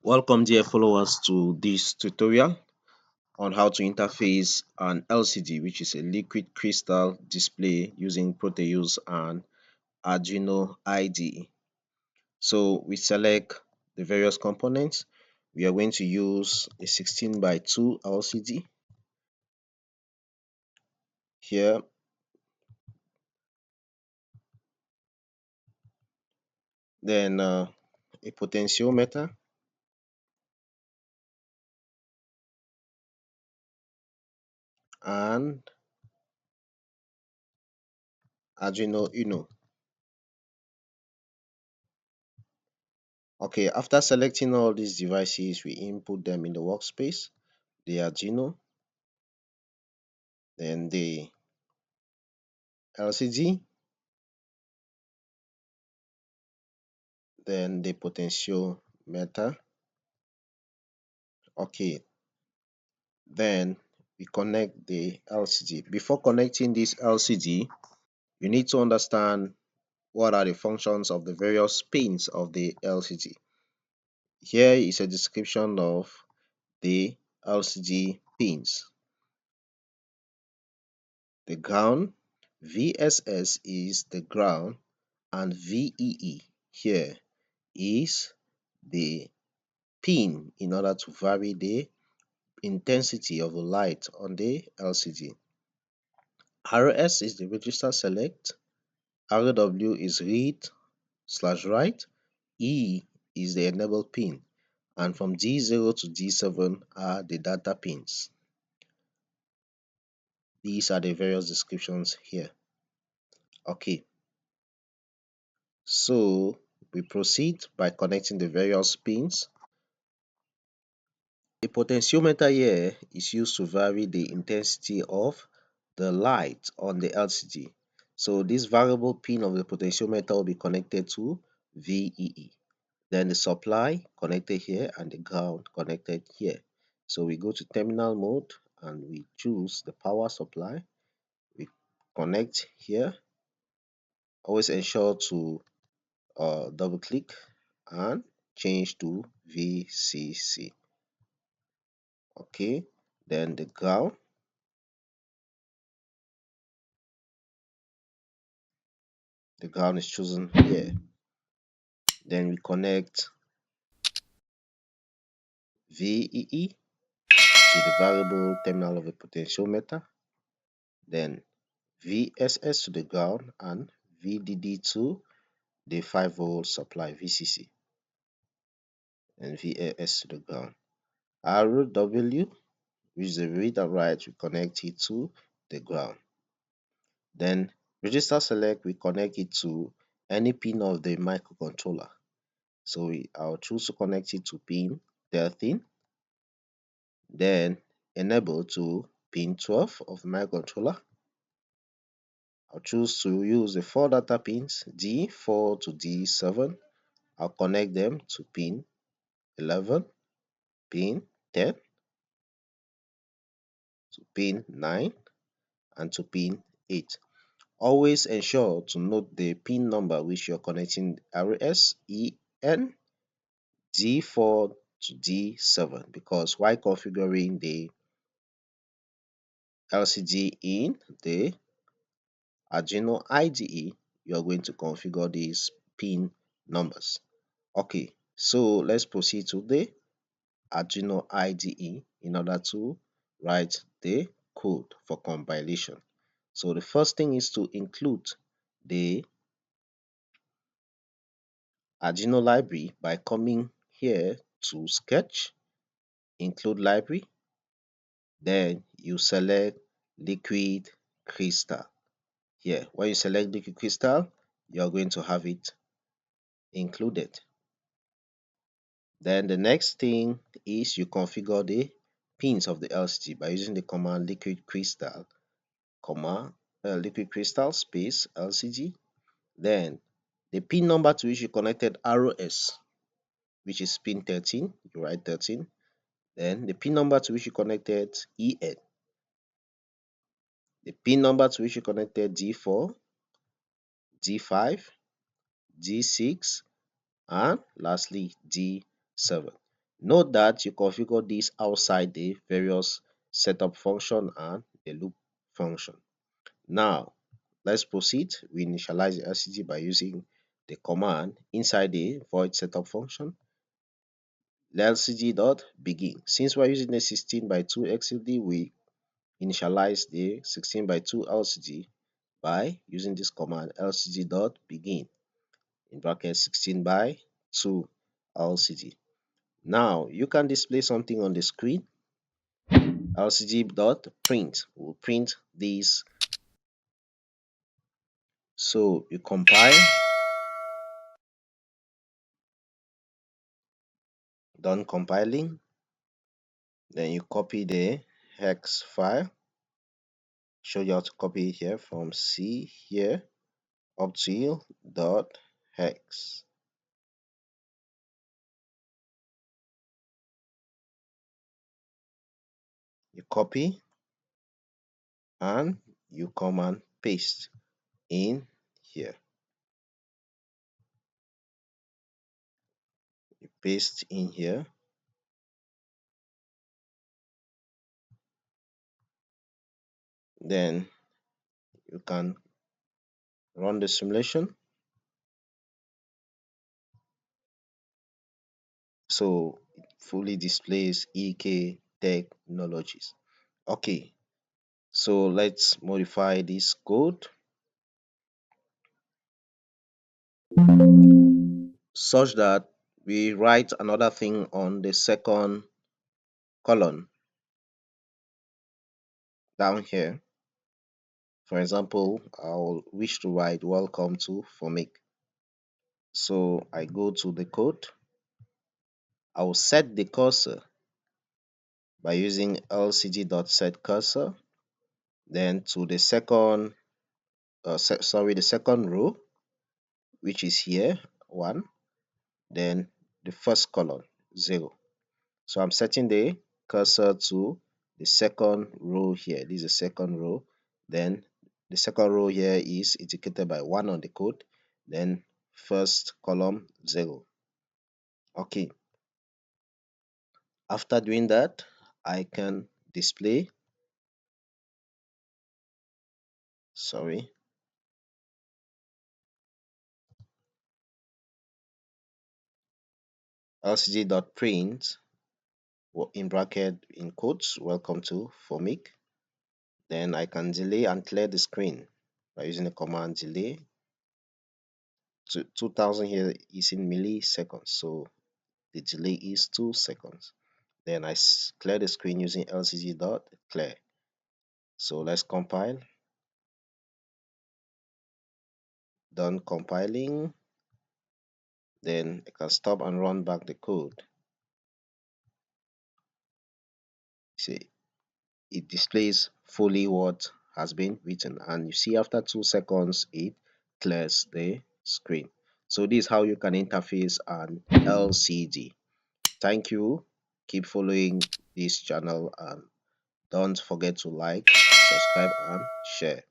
Welcome dear followers to this tutorial on how to interface an LCD, which is a liquid crystal display using Proteus and Arduino IDE. So we select the various components. We are going to use a 16 by 2 LCD here, then a potentiometer and Arduino Uno. Okay, after selecting all these devices, we input them in the workspace, the Arduino, then the LCD, then the potentiometer. Okay, then we connect the LCD. Before connecting this LCD, you need to understand what are the functions of the various pins of the LCD. Here is a description of the LCD pins. The ground, VSS is the ground, and VEE here is the pin in order to vary the intensity of the light on the LCD. RS is the register select, RW is read/write, E is the enable pin, and from D0 to D7 are the data pins. These are the various descriptions here. Okay, so we proceed by connecting the various pins. A potentiometer here is used to vary the intensity of the light on the LCD. So this variable pin of the potentiometer will be connected to VEE. Then the supply connected here and the ground connected here. So we go to terminal mode and we choose the power supply. We connect here. Always ensure to double click and change to VCC. Okay, then the ground is chosen here. Then we connect VEE to the variable terminal of a potentiometer, then VSS to the ground and VDD to the 5-volt supply VCC, and VAS to the ground. RW, which is the read and write, we connect it to the ground. Then register select, we connect it to any pin of the microcontroller. So I'll choose to connect it to pin 13, then enable to pin 12 of the microcontroller. I'll choose to use the 4 data pins D4 to D7. I'll connect them to pin 11, pin 10, to pin 9, and to pin 8. Always ensure to note the pin number which you're connecting RS, EN, D4 to D7, because while configuring the LCD in the Arduino IDE, you're going to configure these pin numbers. Okay, so let's proceed to the Arduino IDE in order to write the code for compilation. So the first thing is to include the Arduino library by coming here to Sketch, include library, then you select liquid crystal. Here, when you select liquid crystal, you're going to have it included. Then the next thing is you configure the pins of the LCD by using the command liquid crystal, liquid crystal space LCD. Then the pin number to which you connected ROS, which is pin 13, you write 13. Then the pin number to which you connected EN, the pin number to which you connected D4, D5, D6, and lastly D7. Note that you configure this outside the various setup function and the loop function. Now, let's proceed. We initialize the LCD by using the command inside the void setup function, lcd.begin. Since we're using a 16 by 2 XLD, we initialize the 16 by 2 LCD by using this command lcd.begin in bracket 16 by 2 LCD. Now you can display something on the screen. lcd.print will print this. So you compile, done compiling, then you copy the hex file. Show you how to copy it here from C here up to dot hex. You copy and you come and paste in here. You paste in here. Then you can run the simulation. So it fully displays EK technologies. Okay, so let's modify this code such that we write another thing on the second column down here. For example, I'll wish to write welcome to Formic. So I go to the code. I'll set the cursor by using lcd.setCursor, then to the second, the second row, which is here, 1, then the first column, 0. So I'm setting the cursor to the second row here. This is the second row. Then the second row here is indicated by 1 on the code. Then first column, 0. Okay. After doing that, I can display, sorry, lcd.print in bracket in quotes, welcome to Formic. Then I can delay and clear the screen by using the command delay. 2000 here is in milliseconds, so the delay is 2 seconds. Then I clear the screen using lcd.clear. So let's compile. Done compiling. Then I can stop and run back the code. See, it displays fully what has been written, and you see after 2 seconds it clears the screen. So this is how you can interface an LCD. Thank you. Keep following this channel and don't forget to like, subscribe and share.